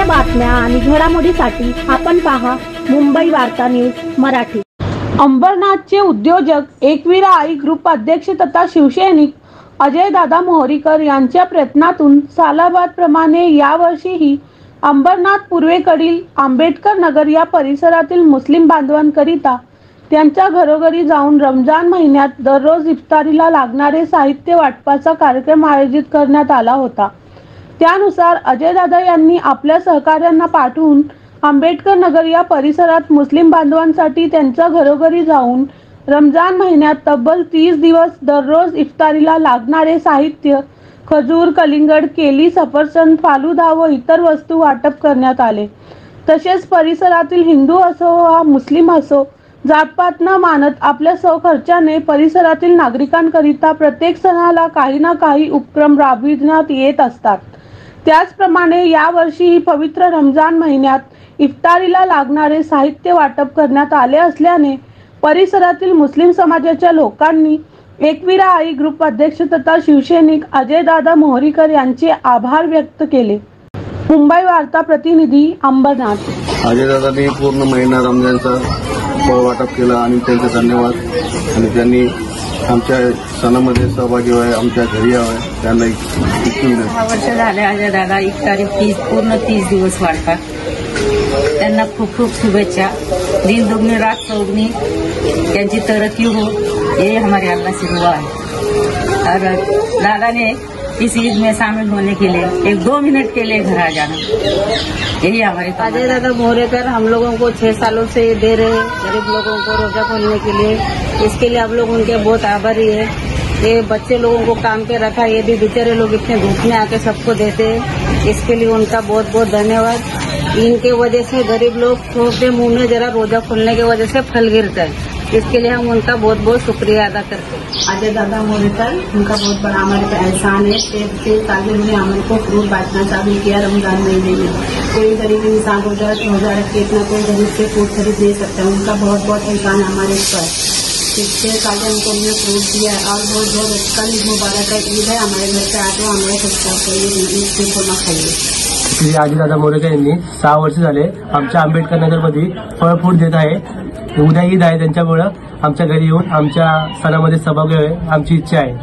बातम्या आणि घडामोडीसाठी आपण पहा मुंबई वार्ता न्यूज मराठी। अंबरनाथचे उद्योजक एकवीरा आई ग्रुप अध्यक्ष तथा शिवसैनिक अजयदादा मोहरीकर यांच्या प्रयत्नातून सालाबादप्रमाणे यावर्षीही अंबरनाथ पूर्वेकडील आंबेडकर नगर या परिसरातील मुस्लिम बांधवांकरिता त्यांच्या घरोघरी जाऊन रमजान महिन्यात दररोज इफ्तारीला लागणारे साहित्य वाटपाचा कार्यक्रम आयोजित करण्यात आला होता। त्यानुसार अजयदादा यांनी आपल्या सहकाऱ्यांना पाठवून आंबेडकर नगर या परिसरात मुस्लिम बांधवांसाठी त्यांच्या घरोघरी जाऊन रमजान महिन्यात तब्बल 30 दिवस दररोज इफ्तारीला लागणारे साहित्य खजूर, कलिंगड, केली, सफरचंद, फालुदा व इतर वस्तू वाटप करण्यात आले। तसेच परिसरातील हिंदू असो वा मुस्लिम असो जातपात न मानत आपल्या स्वखर्चाने परिसरातील नागरिकांकरिता प्रत्येक सणाला काही ना काही उपक्रम राबविण्यात येत असतात। त्याचप्रमाणे यावर्षीही पवित्र रमजान महिन्यात इफ्तारीला लागणारे साहित्य वाटप करण्यात आले असल्याने परिसरातील मुस्लिम समाजाच्या लोकांनी एकवीरा आई ग्रुप अध्यक्ष तथा शिवसैनिक अजयदादा मोहरीकर यांचे आभार व्यक्त केले। मुंबई वार्ता प्रतिनिधी अंबरनाथ। अजयदादांनी पूर्ण महिना रमजानचा फळ वाटप केलं आणि त्यांचे धन्यवाद। आणि त्यांनी आमच्या सणामध्ये सहभागी व्हावे, आमच्या घरी यावे, त्यांना 6 वर्ष झाले अजयदादा इफ्तारी पूर्ण 30 दिवस वाटतात। त्यांना खूप खूप शुभेच्छा। दिन दुगनी रात चौगनी त्यांची तरक्की हो, ये हमारे अल्लाह से दुआ है। और दादा ने इस ईद में शामिल होने के लिए 1-2 मिनट के लिए घर आ जाना, यही हमारे। अजयदादा मोहरेकर हम लोगों को 6 सालों से दे रहे हैं गरीब लोगों को रोजा खोलने के लिए। इसके लिए आप लोग उनके बहुत आभारी है। ये बच्चे लोगों को काम पे रखा, ये भी बेचारे लोग इतने धूप में आके सबको देते हैं, इसके लिए उनका बहुत बहुत धन्यवाद। इनके वजह से गरीब लोग छोटे मुंह में जरा रोजा खोलने की वजह से फल गिरता है, इसके लिए हम उनका बहुत बहुत शुक्रिया अदा करते हैं। अजयदादा मोहरेकर उनका बहुत बड़ा हमारे पे एहसान है। 6 साल में उन्होंने हमारे को फ्रूट बांटना चालू किया रमजान महीने में। कोई गरीब इंसान रोजा रख के इतना कोई गरीब से फ्रूट खरीद नहीं सकता, उनका बहुत बहुत एहसान हमारे पर। 6 साल में उनको हमने फ्रूट दिया और बहुत बहुत कल ईद मुबारक है, ईद है, हमारे घर पे आते हमारे सबको खोना खाइए। श्री अजयदादा मोहरेकर यांनी 6 वर्ष झाले आमच्या आंबेडकर नगरमध्ये फळ फ्रूट देत आहे। उद्या ईद आहे, त्यांच्यामुळे आमच्या घरी येऊन आमच्या सणामध्ये सहभागी व्हावे आमची इच्छा आहे।